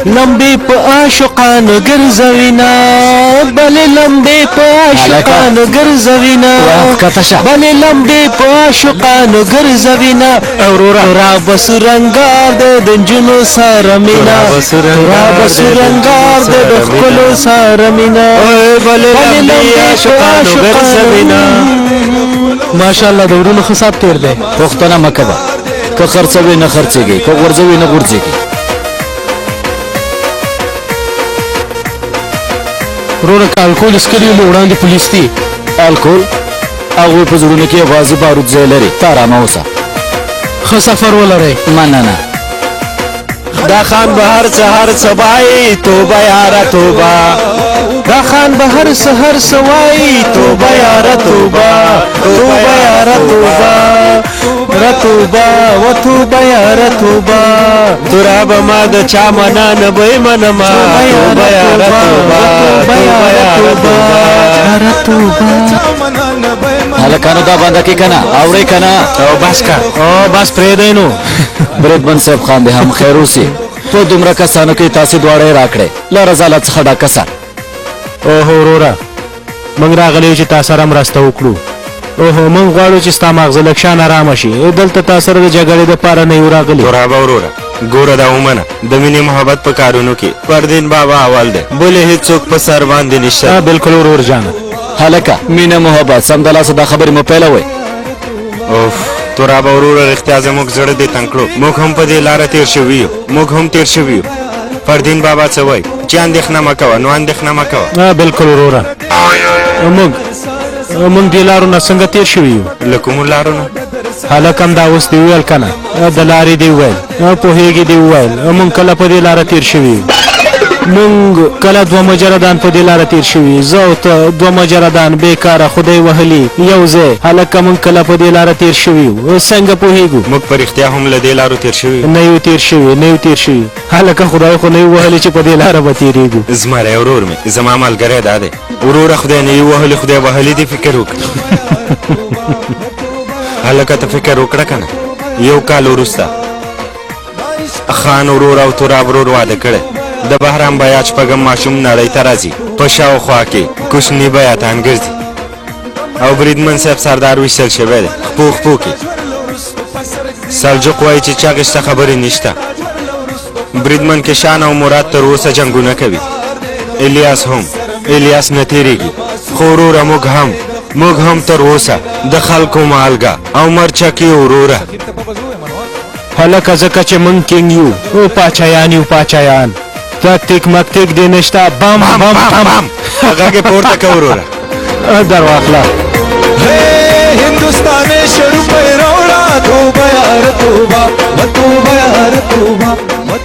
لمبي په عاشقانو ګرځوینا بلې لمبي په عاشقانو ګرځوینا بلې لمبي په عاشقانو ګرځوینا را بسرنګار د نجونو سره مینا را بسرنګار د ښکلو سره مینا بلې لمبي عاشقانو ګرځوینا. ماشاءالله د ورونو ښه سات تیر دی. پښتنه مه کوه که خرڅوي نه خرڅېږي که غورځوي نه غورځېږي. وروره که الکول څښلي نو وړاندې پولیس دي. الکول هغوی په زړونو کې یوازې بارود ځای لري. ته ارامه اوسه. ښه سفر ولرئ. مننه. دا خان به هر سهار سبای توبه یاره توبه. دا خان به هر سحر سوای توبه یاره توبه توبه یاره توبه رتوبه و توبه یاره توبه. تورا به ما د چا منا نه به منما توبه یاره توبه توبه یاره توبه. هلکانو دا بنده کې کنه اورئ کنه. او بس کا او بس پرېږدئ نو. بریدمن صاحب خان دې هم خیر اوسي. په دومره کسانو کې تاسې دواړه یې راکړې له رضالت څخه ډکه سه. اوهو وروره موږ راغلي یو چې تا سره مرسته وکړو. اوهو موږ غواړو چې ستا ماغزه لږ شان ارامه شي. دلته تا سره د جګړې دپاره نه یو راغلي. تورابه وروره ګوره دا ومنه د مینې محبت په کارونو کې پردین بابا اول دی بلې هېڅوک په سر باندې نشته. بلکل ورور جانه. هلکه مینه محبت سمدلاسه دا خبرې مو پیلوئ. اوف تورابه وروره رښتیا زموږ زړه دې تنګ کړو. موږ هم په دې لاره تېر شوي یو. موږ هم تېر شوي یو. فردین بابا څه وایي چې اندېښنه مه کوه نو اندېښنه مه کوه. بلکل وروره موږ دې لارو نه څنګه تېر شوي یو. له کومو لارو نه؟ هلک هم دا اوس دې وویل که نه د لارې دې وویل پوهېږي دې وویل موږ کله په دې لاره تېر شوي یو. موږ کله دوه مجردان په دې لاره تېر شوي. زه او ته دوه مجردان بېکاره خدای وهلي یو ځای. هلکه موږ کله په دې لاره تېر شوي یو. څنګه پوهېږو؟ موږ په رښتیا هم له دې لارو تېر شوي نه یو تېر شوي نه یو تېر شوي. هلکه خدای خو نه یو وهلي چې په دې لاره به تېرېږو. زمری ورور مې زما ملګری دا دی. وروره خدای نه یو وهلي خدای وهلي دې فکر وکړه. هلکه ته فکر وکړه که نه یو کال وروسته خان ورور او تراب ورور واده کړی. د بهرام بیا شپږم ماشوم نړۍ ته راځي. په شاوخوا کې کوچني بیاتان ګرځي او بریدمن صاحب سردار ویشتل شوی دی خپو خپو کې. سلجوق وایي چې چا غشته خبرې نشته. بریدمن کشان او مراد تر اوسه جنګونه کوي. الیاس نه تېرېږي. خو وروره موږ هم تر اوسه د خلکو مالګه او مرچکې وروره. هلکه ځکه چې موږ کینګ یو او پاچایان یو پاچایان. تکتیک مکتیک دې نشته. بم بم بم غږ یې پورته که وروره. در واخله. هندوستان شروع پیروړه توبه یاره توبه توبه یاره توبه.